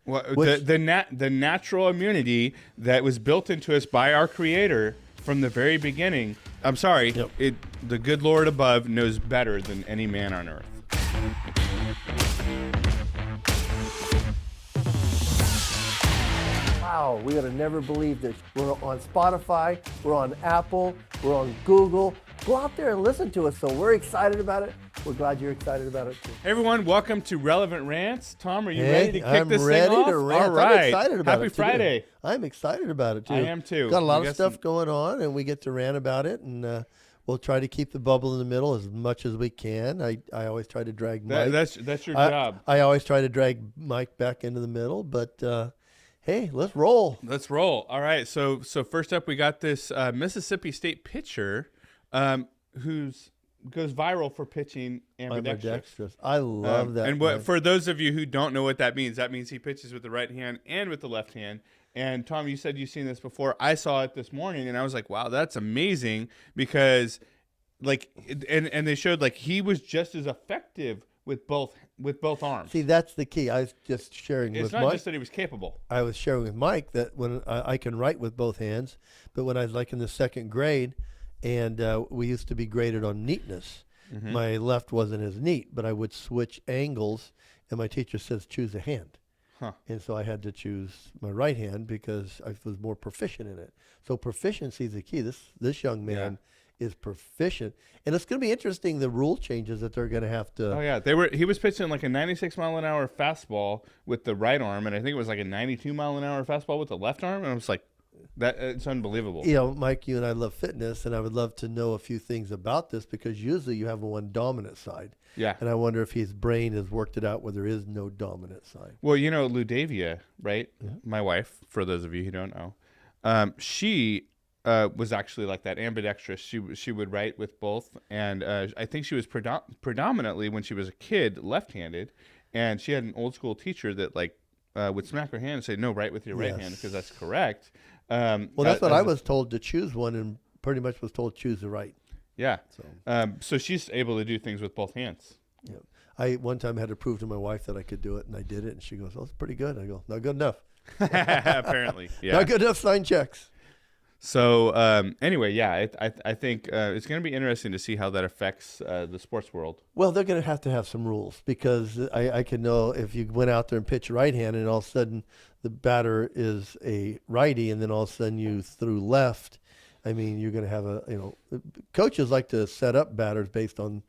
Well, Which, the natural immunity that was built into us by our Creator from the very beginning. I'm sorry, Yep. the good Lord above knows better than any man on earth. wow, we would have never believed this. We're on Spotify, we're on Apple, we're on Google. Go out there and listen to us. So we're excited about it. We're glad you're excited about it too. Hey everyone, welcome to Relevant Rants. Tom, are you ready to kick this ready thing off? to rant. All right. I'm excited about Happy it. Friday. Too. I'm excited about it too. I am too. Got a lot of stuff going on, and we get to rant about it, and we'll try to keep the bubble in the middle as much as we can. I always try to drag Mike. That's your job. I always try to drag Mike back into the middle, but hey, let's roll. Let's roll. All right. So first up, we got this Mississippi State pitcher who's goes viral for pitching ambidextrous. I love that. And for those of you who don't know what that means he pitches with the right hand and with the left hand. And Tom, you said you've seen this before. I saw it this morning, and I was like, wow, that's amazing, because and they showed he was just as effective with both arms. See, that's the key. I was just sharing it's with not Mike. just that he was capable. I was sharing with Mike that when I can write with both hands, but when I was in the second grade, and we used to be graded on neatness. Mm-hmm. My left wasn't as neat, but I would switch angles, and my teacher says choose a hand. Huh. And so I had to choose my right hand because I was more proficient in it. So proficiency is the key. This young man is proficient, and it's going to be interesting, the rule changes that they're going to have to. Oh yeah, he was pitching a 96 mile an hour fastball with the right arm, and I think it was a 92 mile an hour fastball with the left arm, and I was like, that it's unbelievable. Mike, you and I love fitness, and I would love to know a few things about this, because usually you have one dominant side. Yeah. And I wonder if his brain has worked it out where there is no dominant side. Well, Ludavia, right? Yeah. My wife, for those of you who don't know, she was actually like that, ambidextrous. She would write with both, and I think she was predominantly, when she was a kid, left-handed, and she had an old school teacher that would smack her hand and say, no, write with your right hand, because that's correct. Well, that's what I was told, to choose one, and pretty much was told choose the right. Yeah. So she's able to do things with both hands. Yeah. I one time had to prove to my wife that I could do it, and I did it, and she goes, "Oh, it's pretty good." I go, "Not good enough." Apparently, yeah. Not good enough. Sign checks. So anyway, yeah, I think it's going to be interesting to see how that affects the sports world. Well, they're going to have some rules, because I can know if you went out there and pitch right hand, and all of a sudden the batter is a righty, and then all of a sudden you threw left. I mean, you're going to have coaches like to set up batters based on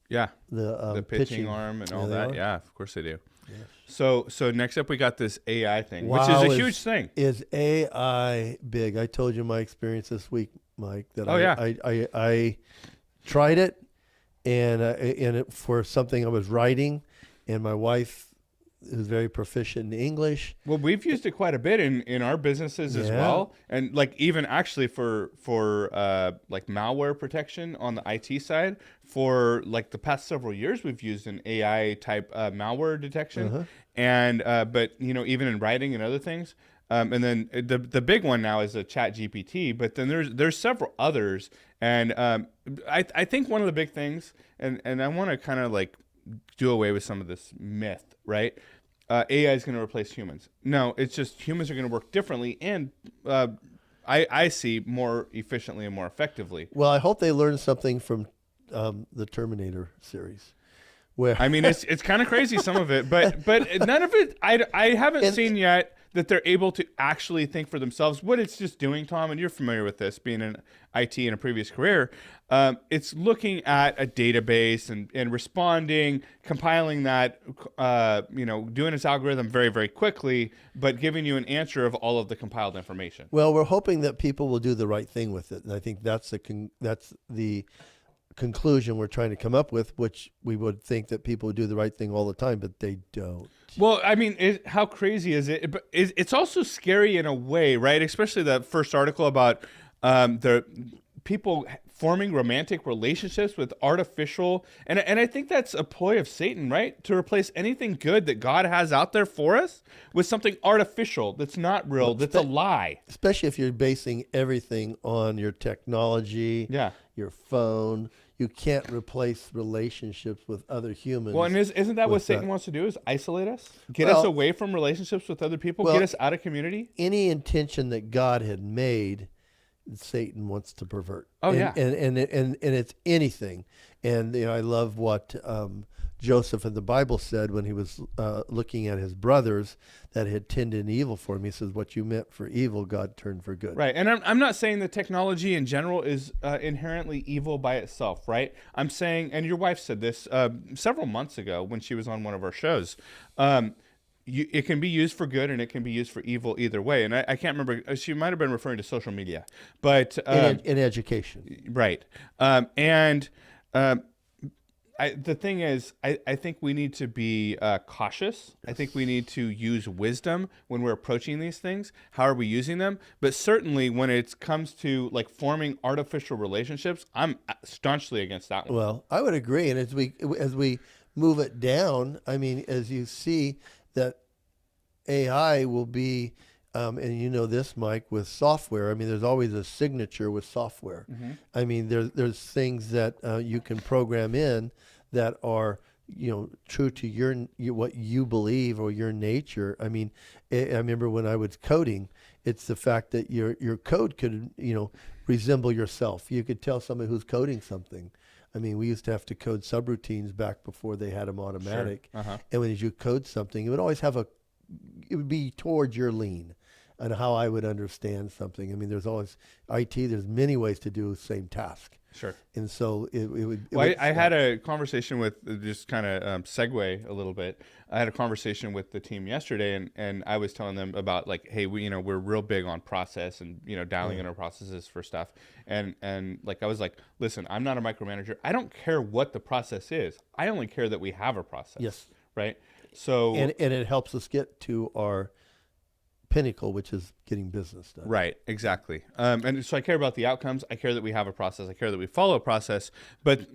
the pitching arm and all that. Yeah, of course they do. Yes. So next up we got this AI thing, wow, which is a huge thing. Is AI big? I told you my experience this week, Mike, that I tried it, and for something I was writing, and my wife is very proficient in English. Well, we've used it quite a bit in our businesses as well, and even actually for malware protection on the IT side. For the past several years, we've used an AI type malware detection, and but even in writing and other things. And then the big one now is a Chat GPT, but then there's several others, and I think one of the big things, and I want to kind of do away with some of this myth, right? AI is going to replace humans. No, it's just humans are going to work differently, and I see more efficiently and more effectively. Well, I hope they learned something from the Terminator series. Where I mean, it's kind of crazy, some of it, but none of it. I haven't seen yet that they're able to actually think for themselves. What it's just doing, Tom, and you're familiar with this, being in IT in a previous career, it's looking at a database and responding, compiling that, doing its algorithm very, very quickly, but giving you an answer of all of the compiled information. Well, we're hoping that people will do the right thing with it, and I think that's the conclusion we're trying to come up with, which we would think that people would do the right thing all the time, but they don't. Well, I mean, how crazy is it? But it's also scary in a way, right? Especially that first article about the people forming romantic relationships with artificial, and I think that's a ploy of Satan, right? To replace anything good that God has out there for us with something artificial that's not real, that's a lie. Especially if you're basing everything on your technology, your phone, you can't replace relationships with other humans. Well, and isn't that what Satan wants to do? Is isolate us, get us away from relationships with other people, get us out of community. Any intention that God had made, Satan wants to pervert. Oh, and, yeah. and it's anything. And I love what Joseph in the Bible said when he was looking at his brothers that had tended evil for him. He says, what you meant for evil, God turned for good. Right. And I'm not saying that technology in general is inherently evil by itself, right? I'm saying, and your wife said this several months ago when she was on one of our shows, it can be used for good and it can be used for evil either way. And I can't remember, she might have been referring to social media, but in education. Right. The thing is, I think we need to be cautious. I think we need to use wisdom when we're approaching these things. How are we using them? But certainly when it comes to like forming artificial relationships, I'm staunchly against that one. Well, I would agree. And as we move it down, I mean, as you see that AI will be, and you know this, Mike, with software. I mean, there's always a signature with software. Mm-hmm. I mean, there's things that you can program in that are true to your what you believe or your nature. I mean, I remember when I was coding, it's the fact that your code could resemble yourself. You could tell somebody who's coding something. I mean, we used to have to code subroutines back before they had them automatic. Sure. Uh-huh. And when you code something, it would always have it would be towards your lean and how I would understand something. I mean, there's always there's many ways to do the same task. Sure. And so it would. I had a conversation with, just kind of segue a little bit. I had a conversation with the team yesterday, and I was telling them about like, hey, we're real big on process and dialing in our processes for stuff. And like I was like, listen, I'm not a micromanager. I don't care what the process is. I only care that we have a process. Yes. Right. So and it helps us get to our pinnacle, which is getting business done. Right, exactly. And so I care about the outcomes. I care that we have a process. I care that we follow a process. But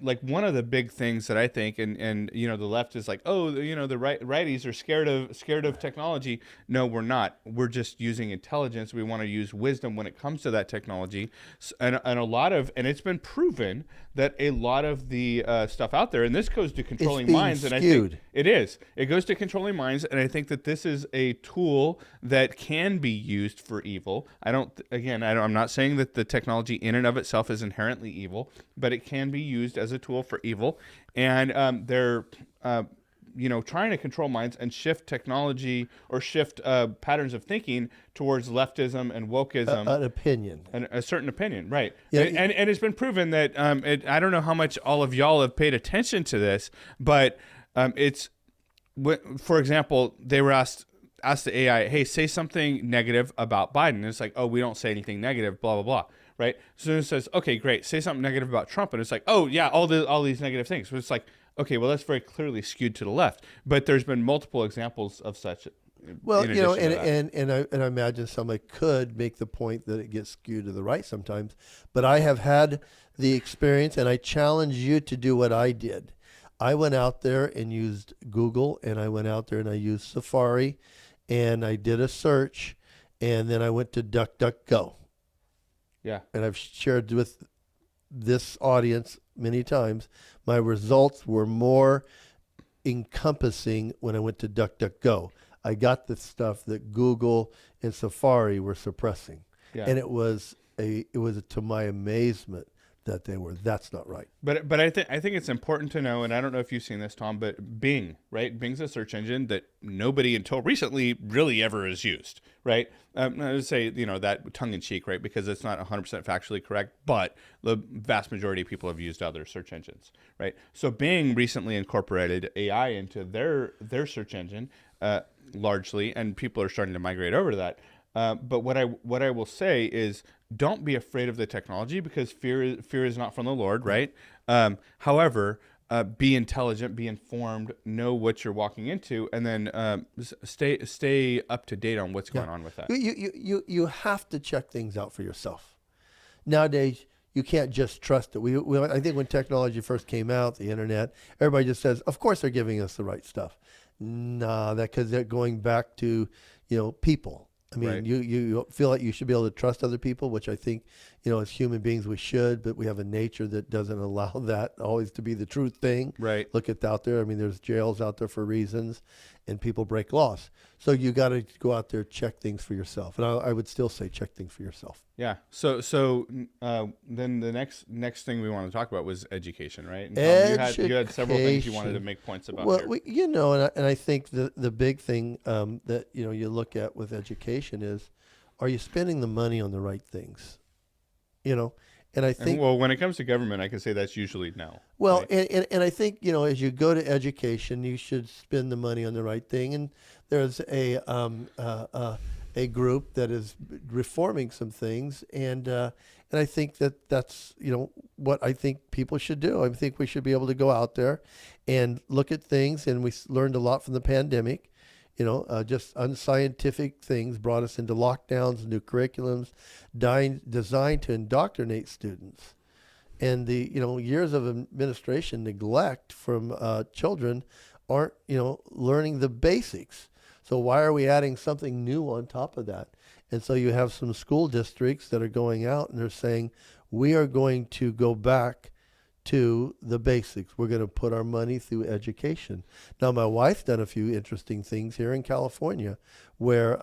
like one of the big things that I think, and the left is like, oh, the righties are scared of technology. No, we're not. We're just using intelligence. We want to use wisdom when it comes to that technology. And it's been proven that a lot of the stuff out there, and this goes to controlling minds, and I think it is. It goes to controlling minds, and I think that this is a tool that can be used for evil. I'm not saying that the technology in and of itself is inherently evil, but it can be used as a tool for evil. And they're trying to control minds and shift technology or shift patterns of thinking towards leftism and wokeism. An opinion. And a certain opinion, right. Yeah, and it's been proven that, I don't know how much all of y'all have paid attention to this, but for example, they were asked the AI, hey, say something negative about Biden. And it's like, oh, we don't say anything negative, blah, blah, blah, right? So it says, okay, great, say something negative about Trump. And it's like, oh, yeah, all these negative things. So it's like, okay, well, that's very clearly skewed to the left. But there's been multiple examples of such. Well, and I imagine somebody could make the point that it gets skewed to the right sometimes. But I have had the experience, and I challenge you to do what I did. I went out there and used Google, and I went out there and I used Safari, and I did a search, and then I went to DuckDuckGo. Yeah. And I've shared with this audience many times, my results were more encompassing when I went to DuckDuckGo. I got the stuff that Google and Safari were suppressing. Yeah. And it was to my amazement that that's not right. But I think it's important to know, and I don't know if you've seen this, Tom, but Bing, right? Bing's a search engine that nobody until recently really ever has used, right? I would say, that tongue-in-cheek, right? Because it's not 100% factually correct, but the vast majority of people have used other search engines, right? So Bing recently incorporated AI into their search engine largely, and people are starting to migrate over to that. But what I will say is, don't be afraid of the technology, because fear is not from the Lord, right? However, be intelligent, be informed, know what you're walking into, and then stay up to date on what's going on with that. You have to check things out for yourself. Nowadays, you can't just trust it. I think when technology first came out, the internet, everybody just says, of course they're giving us the right stuff. Nah, because they're going back to people. I mean, Right. you feel like you should be able to trust other people, which I think, as human beings we should, but we have a nature that doesn't allow that always to be the true thing. Right. Look at out there. I mean, there's jails out there for reasons, and people break laws. So you got to go out there, check things for yourself. And I would still say check things for yourself. Yeah. So then the next thing we want to talk about was education, right? And Tom, you had several things you wanted to make points about Well, here. and I think the big thing that you look at with education is, are you spending the money on the right things? And I think, well, when it comes to government, I can say that's usually no. well, Right? and I think, as you go to education, you should spend the money on the right thing. And there's a group that is reforming some things, and I think that's what I think people should do. I think we should be able to go out there and look at things, and we learned a lot from the pandemic. Just unscientific things brought us into lockdowns, new curriculums, designed to indoctrinate students. And the years of administration neglect from children aren't learning the basics. So why are we adding something new on top of that? And so you have some school districts that are going out and they're saying, we are going to go back to the basics. We're going to put our money through education. Now, my wife's done a few interesting things here in California where,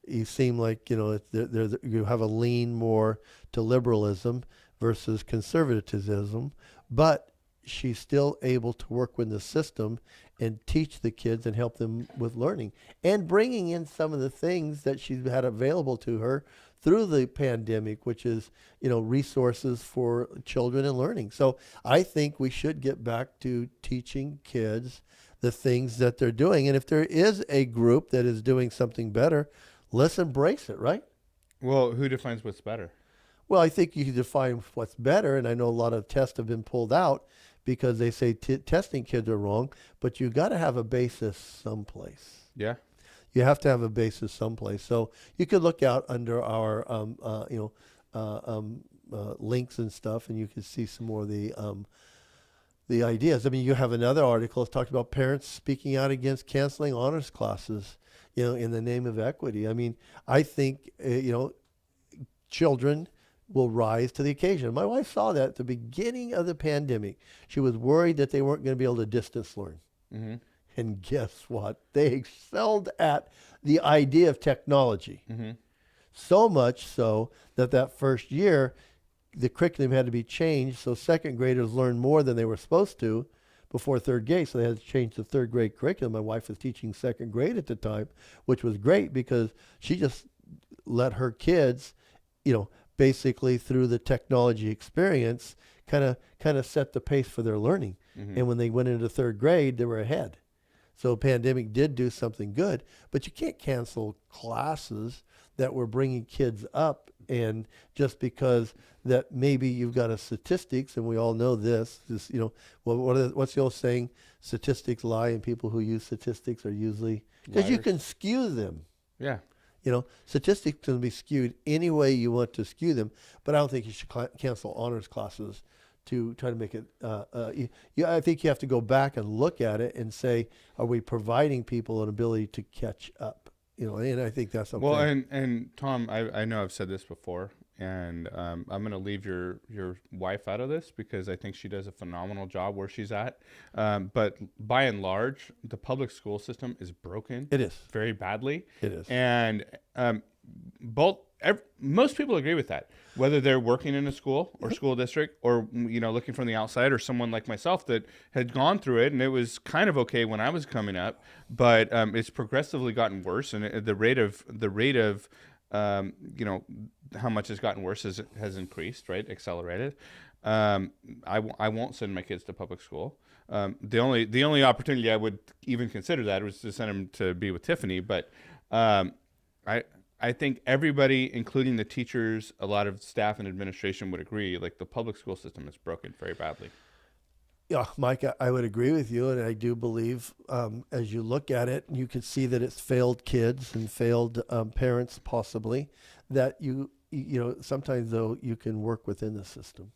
you seem like, you have a lean more to liberalism versus conservatism, but she's still able to work with the system and teach the kids and help them with learning and bringing in some of the things that she's had available to her through the pandemic, which is, resources for children and learning. So I think we should get back to teaching kids the things that they're doing. And if there is a group that is doing something better, let's embrace it, right? Well, who defines what's better? Well, I think you can define what's better, and I know a lot of tests have been pulled out because they say testing kids are wrong, but you got to have a basis someplace. Yeah. You have to have a basis someplace. So you could look out under our, links and stuff, and you can see some more of the ideas. I mean, you have another article that talked about parents speaking out against canceling honors classes, in the name of equity. I mean, I think, children will rise to the occasion. My wife saw that at the beginning of the pandemic. She was worried that they weren't going to be able to distance learn. Mm-hmm. And guess what? They excelled at the idea of technology. Mm-hmm. So much so that first year, the curriculum had to be changed so second graders learned more than they were supposed to before third grade. So they had to change the third grade curriculum. My wife was teaching second grade at the time, which was great because she just let her kids, basically through the technology experience, kind of set the pace for their learning. Mm-hmm. And when they went into third grade, they were ahead. So pandemic did do something good, but you can't cancel classes that were bringing kids up, and just because that maybe you've got a statistics, and we all know this, what's the old saying? Statistics lie, and people who use statistics are usually, because you can skew them. Yeah. Statistics can be skewed any way you want to skew them, but I don't think you should cancel honors classes to try to make it. I think you have to go back and look at it and say, are we providing people an ability to catch up? And I think that's okay. Well, and Tom, I know I've said this before, and I'm going to leave your wife out of this because I think she does a phenomenal job where she's at. But by and large, the public school system is broken. It is. Very badly. It is. And most people agree with that, whether they're working in a school or school district or, looking from the outside, or someone like myself that had gone through it and it was kind of okay when I was coming up, but it's progressively gotten worse. And the rate of how much it's gotten worse has increased, right? Accelerated. I won't send my kids to public school. The only opportunity I would even consider that was to send them to be with Tiffany. But I think everybody, including the teachers, a lot of staff and administration would agree, like the public school system is broken very badly. Yeah, Mike, I would agree with you, and I do believe as you look at it, you can see that it's failed kids and failed parents, possibly. That sometimes though you can work within the system.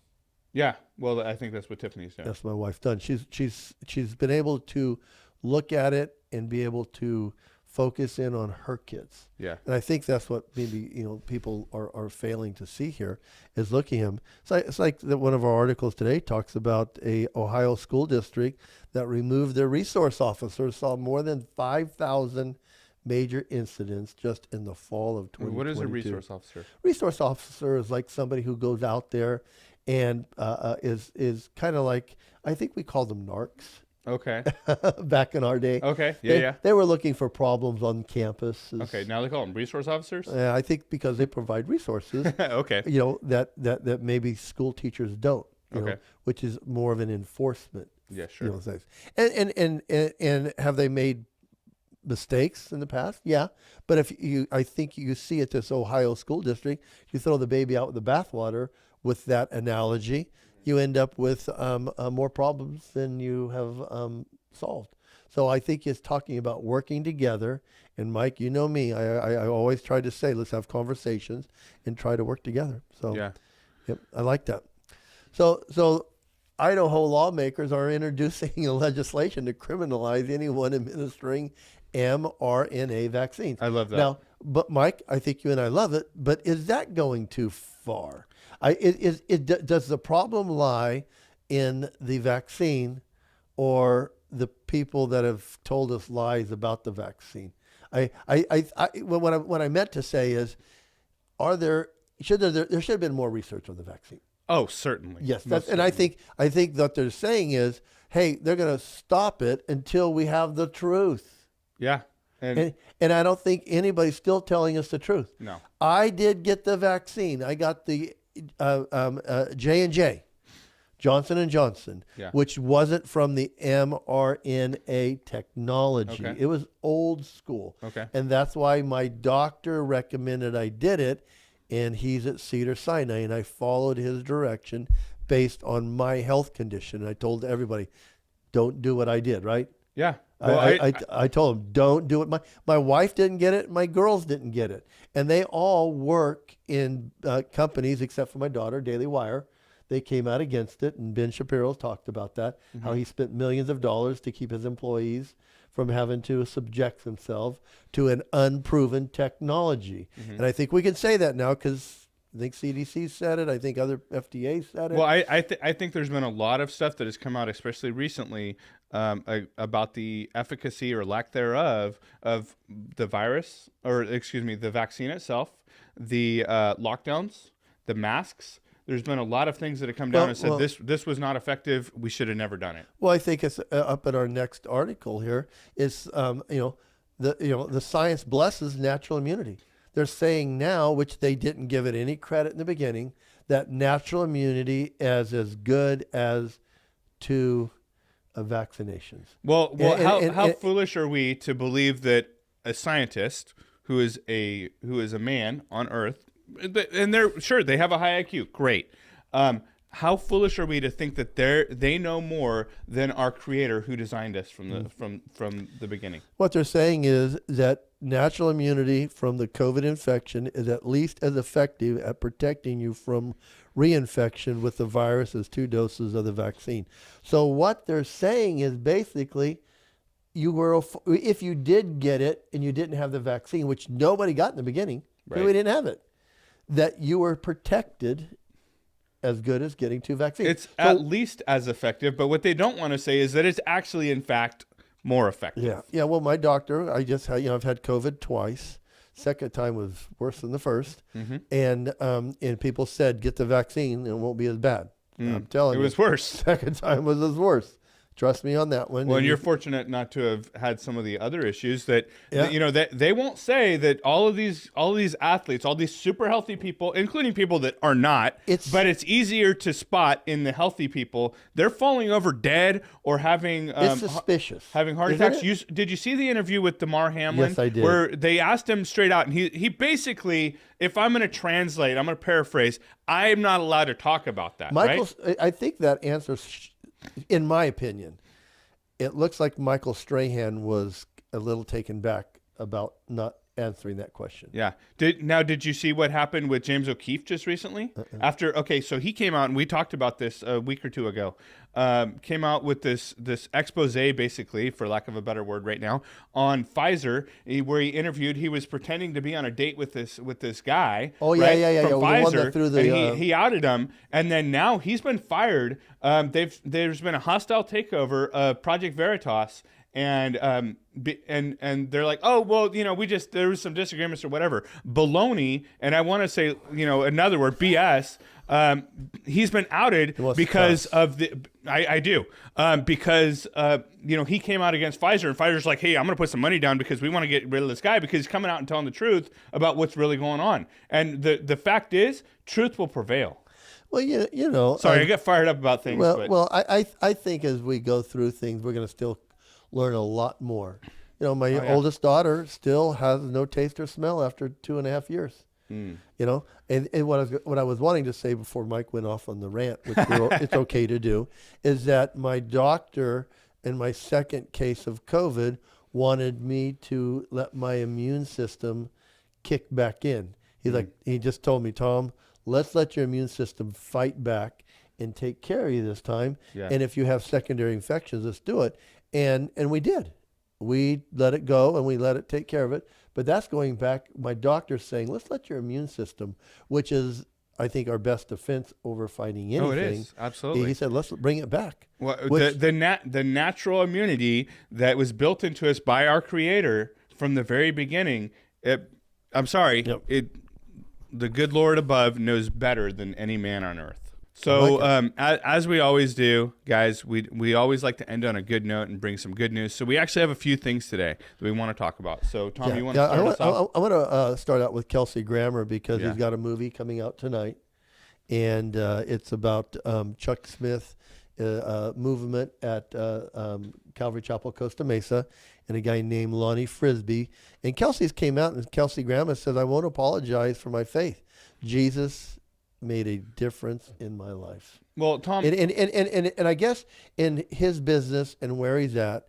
Yeah, well, I think that's what Tiffany's doing. That's what my wife's done. She's been able to look at it and be able to focus in on her kids. Yeah. And I think that's what maybe, people are failing to see here is looking at him. It's like that one of our articles today talks about a Ohio school district that removed their resource officers, saw more than 5,000 major incidents just in the fall of 2022. What is a resource officer? Resource officer is like somebody who goes out there and is kind of like, I think we called them narcs. Okay. Back in our day. Okay. Yeah. They were looking for problems on campus. Okay. Now they call them resource officers? I think because they provide resources. Okay. That maybe school teachers don't. Okay. Which is more of an enforcement. Yeah, sure. Things. And have they made mistakes in the past? Yeah. But I think you see at this Ohio school district, you throw the baby out with the bathwater with that analogy, you end up with more problems than you have solved. So I think it's talking about working together. And Mike, you know me, I always try to say, let's have conversations and try to work together. So yeah, yep, I like that. So Idaho lawmakers are introducing a legislation to criminalize anyone administering mRNA vaccines. I love that. Now, but Mike, I think you and I love it, but is that going too far? Does the problem lie in the vaccine or the people that have told us lies about the vaccine? What I meant to say is, there should have been more research on the vaccine. Oh, certainly. Yes, and I think what they're saying is, hey, they're going to stop it until we have the truth. Yeah. And I don't think anybody's still telling us the truth. No. I did get the vaccine. I got the J&J, Johnson & Johnson, which wasn't from the mRNA technology. Okay. It was old school. Okay. And that's why my doctor recommended I did it, and he's at Cedars-Sinai, and I followed his direction based on my health condition. And I told everybody, don't do what I did, right? Yeah. Well, I told him, don't do it. My wife didn't get it. My girls didn't get it. And they all work in companies, except for my daughter, Daily Wire. They came out against it, and Ben Shapiro talked about that, how he spent millions of dollars to keep his employees from having to subject themselves to an unproven technology. And I think we can say that now because I think CDC said it. I think other FDA said it. Well, I think there's been a lot of stuff that has come out, especially recently, about the efficacy or lack thereof of the virus, or excuse me, the vaccine itself, the lockdowns, the masks. There's been a lot of things that have come down and said this was not effective. We should have never done it. Well, I think it's up in our next article here. Is the science blesses natural immunity. They're saying now, which they didn't give it any credit in the beginning, that natural immunity is as good as two vaccinations. Well, how foolish are we to believe that a scientist who is a man on Earth, and they have a high IQ, great. How foolish are we to think that they know more than our Creator who designed us from the beginning? What they're saying is that natural immunity from the COVID infection is at least as effective at protecting you from reinfection with the virus as 2 doses of the vaccine. So what they're saying is basically, if you did get it and you didn't have the vaccine, which nobody got in the beginning, right. We didn't have it, that you were protected as good as getting 2 vaccines. It's at least as effective, but what they don't want to say is that it's actually, in fact, more effective. Yeah. Well, my doctor, I've had COVID twice. Second time was worse than the first, and people said get the vaccine and it won't be as bad. I'm telling you, it was worse. Second time was as worse. Trust me on that one. Well, and you're fortunate not to have had some of the other issues that they won't say that all of these athletes, all these super healthy people, including people that are not, but it's easier to spot in the healthy people. They're falling over dead or having it's suspicious. Having heart attacks. Did you see the interview with Damar Hamlin? Yes, I did. Where they asked him straight out, and he basically, if I'm going to translate, I'm going to paraphrase, I'm not allowed to talk about that. Michael, right? I think that answers. In my opinion, it looks like Michael Strahan was a little taken back about not answering that question. Yeah. Did you see what happened with James O'Keefe just recently? So he came out, and we talked about this a week or two ago. Came out with this expose, basically, for lack of a better word, right now on Pfizer, where he was pretending to be on a date with this guy. Oh yeah, yeah. From Well, Pfizer, and he outed him, and then now he's been fired. There's been a hostile takeover of Project Veritas. And they're like, oh, well, there was some disagreements or whatever. Baloney, and I want to say, another word, BS. He's been outed because of because he came out against Pfizer, and Pfizer's like, hey, I'm going to put some money down because we want to get rid of this guy because he's coming out and telling the truth about what's really going on. And the fact is, truth will prevail. Well, sorry, I get fired up about things. I think as we go through things, we're going to still learn a lot more. My oldest daughter still has no taste or smell after 2.5 years. And what I was wanting to say before Mike went off on the rant, which it's okay to do, is that my doctor in my second case of COVID wanted me to let my immune system kick back in. He just told me, Tom, let's let your immune system fight back and take care of you this time. Yeah. And if you have secondary infections, let's do it. And we did. We let it go and we let it take care of it. But that's going back, my doctor's saying, let's let your immune system, which is, I think, our best defense over fighting anything. Oh, it is. Absolutely. He said, let's bring it back. Well, the natural immunity that was built into us by our Creator from the very beginning, the good Lord above knows better than any man on earth. So as we always do, guys, we always like to end on a good note and bring some good news. So we actually have a few things today that we want to talk about. So Tom, you want to start us off? I want to start out with Kelsey Grammer because he's got a movie coming out tonight, and it's about Chuck Smith movement at Calvary Chapel, Costa Mesa, and a guy named Lonnie Frisbee. And Kelsey's came out, and Kelsey Grammer says, I won't apologize for my faith. Jesus made a difference in my life. Well, Tom, and I guess in his business and where he's at,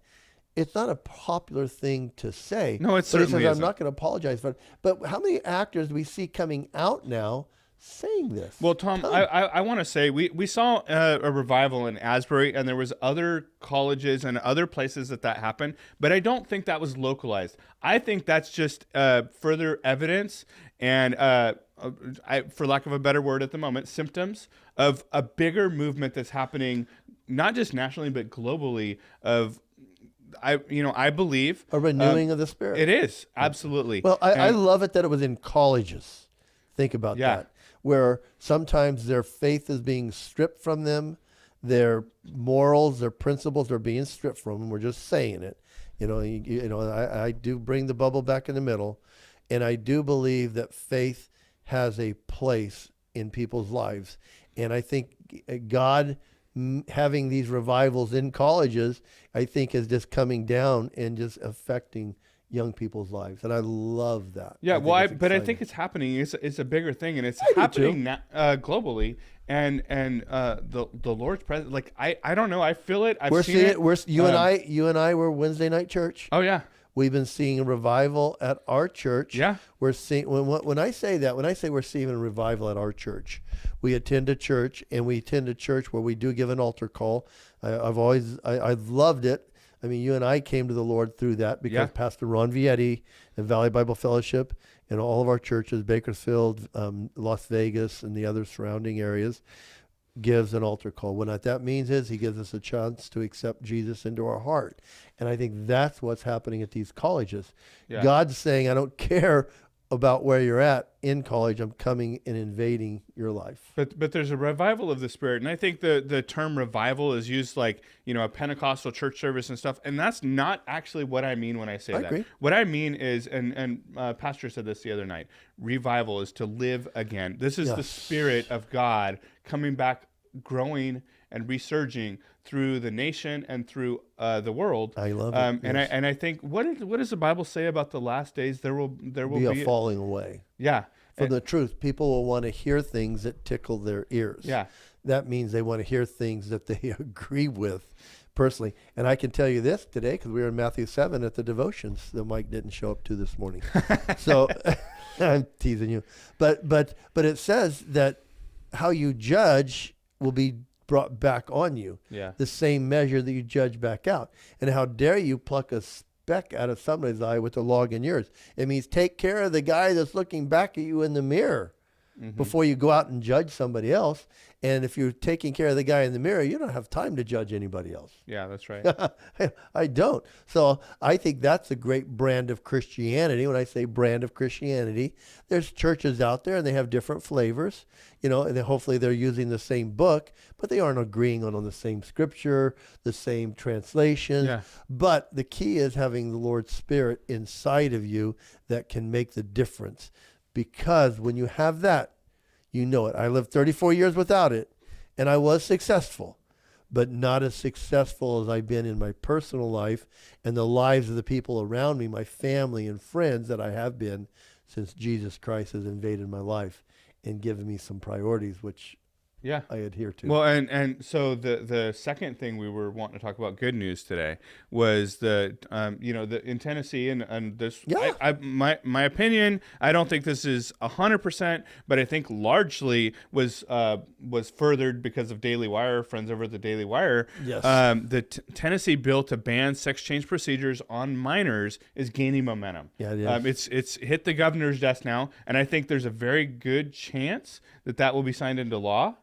it's not a popular thing to say. No, it certainly isn't. I'm not going to apologize for it. But how many actors do we see coming out now saying this? Well, Tom, I want to say we saw a revival in Asbury, and there was other colleges and other places that happened, but I don't think that was localized. I think that's just further evidence and for lack of a better word at the moment, symptoms of a bigger movement that's happening, not just nationally but globally. I believe a renewing of the spirit. It is absolutely. Well, I love it that it was in colleges. Think about that, where sometimes their faith is being stripped from them, their morals, their principles are being stripped from them. We're just saying it. I do bring the bubble back in the middle, and I do believe that faith has a place in people's lives. And I think God having these revivals in colleges, I think is just coming down and just affecting young people's lives. And I love that. Yeah, I think it's happening. It's a bigger thing, and it's happening globally. And the Lord's presence, like I don't know, I feel it. I've seen it. You and I were Wednesday night church. Oh yeah. We've been seeing a revival at our church. Yeah. We're seeing when I say we're seeing a revival at our church, we attend a church where we do give an altar call. I've loved it. I mean, you and I came to the Lord through that because Pastor Ron Vietti and Valley Bible Fellowship and all of our churches, Bakersfield, Las Vegas, and the other surrounding areas, gives an altar call. What that means is he gives us a chance to accept Jesus into our heart. And I think that's what's happening at these colleges. Yeah. God's saying, I don't care about where you're at in college. I'm coming and invading your life. But there's a revival of the Spirit. And I think the term revival is used like, a Pentecostal church service and stuff. And that's not actually what I mean when I say that. Agree. What I mean is, and Pastor said this the other night, revival is to live again. This is the Spirit of God coming back, growing and resurging through the nation and through the world. I love it. And I think what does the Bible say about the last days? There will be a falling away. Yeah. From the truth, people will want to hear things that tickle their ears. Yeah. That means they want to hear things that they agree with. personally. And I can tell you this today, because we were in Matthew 7 at the devotions that Mike didn't show up to this morning. So I'm teasing you. But it says that how you judge will be brought back on you. Yeah. The same measure that you judge back out. And how dare you pluck a speck out of somebody's eye with a log in yours? It means take care of the guy that's looking back at you in the mirror before you go out and judge somebody else. And if you're taking care of the guy in the mirror, you don't have time to judge anybody else. Yeah, that's right. I don't. So I think that's a great brand of Christianity. When I say brand of Christianity, there's churches out there and they have different flavors, and then hopefully they're using the same book, but they aren't agreeing on the same scripture, the same translation. Yeah. But the key is having the Lord's Spirit inside of you that can make the difference. Because when you have that, you know it. I lived 34 years without it, and I was successful, but not as successful as I've been in my personal life and the lives of the people around me, my family and friends that I have been since Jesus Christ has invaded my life and given me some priorities, which I adhere to. Well, and so the second thing we were wanting to talk about, good news today, was the in Tennessee and this. Yeah. My opinion, I don't think this is 100%, but I think largely was furthered because of Daily Wire, friends over at the Daily Wire. Yes. The Tennessee bill to ban sex change procedures on minors is gaining momentum. Yeah, it is. It's hit the governor's desk now, and I think there's a very good chance that will be signed into law.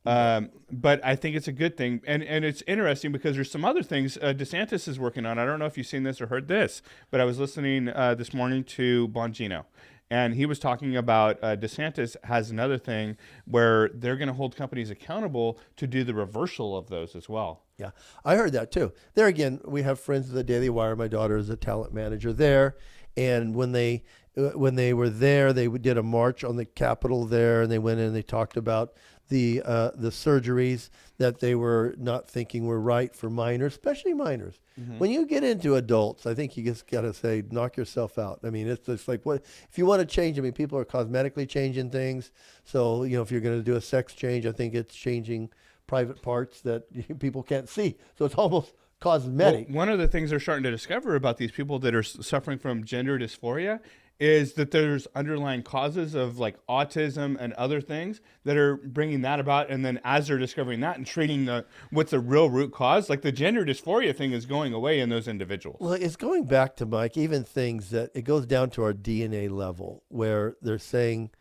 But I think it's a good thing. And it's interesting because there's some other things DeSantis is working on. I don't know if you've seen this or heard this, but I was listening this morning to Bongino, and he was talking about DeSantis has another thing where they're going to hold companies accountable to do the reversal of those as well. Yeah, I heard that too. There again, we have friends at the Daily Wire. My daughter is a talent manager there. And when they were there, they did a march on the Capitol there, and they went in and they talked about the surgeries that they were not thinking were right for minors, especially minors. Mm-hmm. When you get into adults, I think you just got to say, knock yourself out. I mean, it's just like, what if you want to change? I mean, people are cosmetically changing things. So, if you're going to do a sex change, I think it's changing private parts that people can't see. So it's almost cosmetic. Well, one of the things they're starting to discover about these people that are suffering from gender dysphoria is that there's underlying causes of like autism and other things that are bringing that about. And then as they're discovering that and treating what's the real root cause, like the gender dysphoria thing is going away in those individuals. Well, it's going back to, Mike, even things that it goes down to our DNA level, where they're saying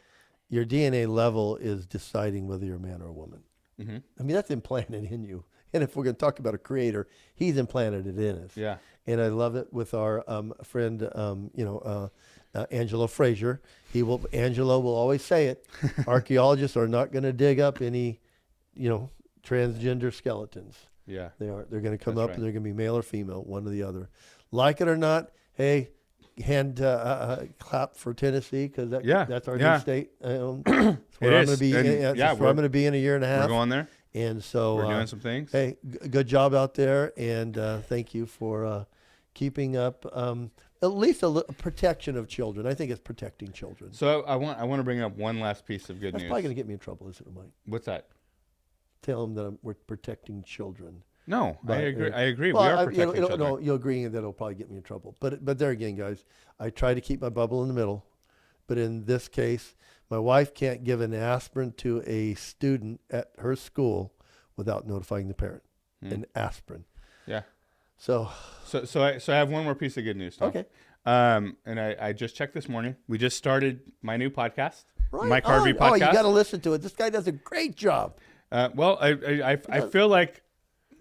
your DNA level is deciding whether you're a man or a woman. Mm-hmm. I mean, that's implanted in you. And if we're going to talk about a creator, he's implanted it in us. Yeah. And I love it with our friend, Angelo Frazier. Angelo will always say it. Archaeologists are not going to dig up any, transgender skeletons. Yeah. They're going to come up and they're going to be male or female, one or the other. Like it or not, hey, hand clap for Tennessee, because that's our new state. That's where I'm going to be. That's where I'm going to be in a year and a half. We're going there. And so we're doing some things. Hey, good job out there, and thank you for keeping up at least a protection of children. I think it's protecting children. So I want to bring up one last piece of good news. That's probably going to get me in trouble, isn't it, Mike? What's that? Tell them that we're protecting children. No, I agree. I agree. Well, we are protecting children. No, you're agreeing that it'll probably get me in trouble. But there again, guys, I try to keep my bubble in the middle. But in this case, my wife can't give an aspirin to a student at her school without notifying the parent. An aspirin. Yeah. So I have one more piece of good news, Tom. Okay. And I just checked this morning. We just started my new podcast, right. Mike Harvey podcast. Oh, you got to listen to it. This guy does a great job. Well, I feel like,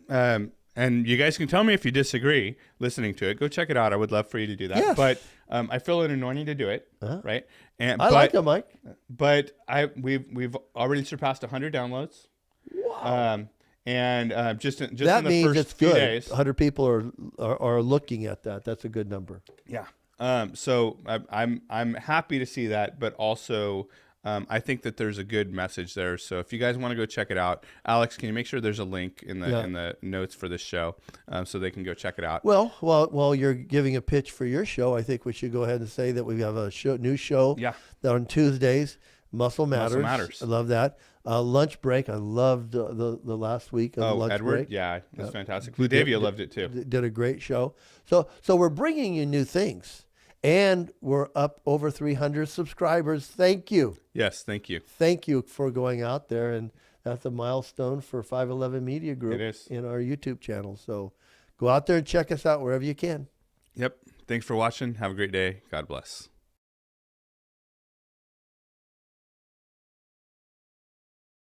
and you guys can tell me if you disagree listening to it. Go check it out. I would love for you to do that. Yes. But I feel an anointing to do it, right? I like it, Mike. But we've already surpassed 100 downloads. Wow. And just that in the means first it's few good. days, 100 people are looking at that. That's a good number. Yeah. So I'm happy to see that, but also I think that there's a good message there. So if you guys want to go check it out, Alex, can you make sure there's a link in the notes for this show so they can go check it out? Well, while you're giving a pitch for your show, I think we should go ahead and say that we have a new show on Tuesdays. Muscle Matters. I love that. Lunch Break. I loved the last week of Lunch Edward? Break. Yeah, that's fantastic. Blue Davia loved it too. Did a great show. So we're bringing you new things. And we're up over 300 subscribers. Thank you. Yes, thank you. Thank you for going out there. And that's a milestone for 511 Media Group in our YouTube channel. So go out there and check us out wherever you can. Yep. Thanks for watching. Have a great day. God bless.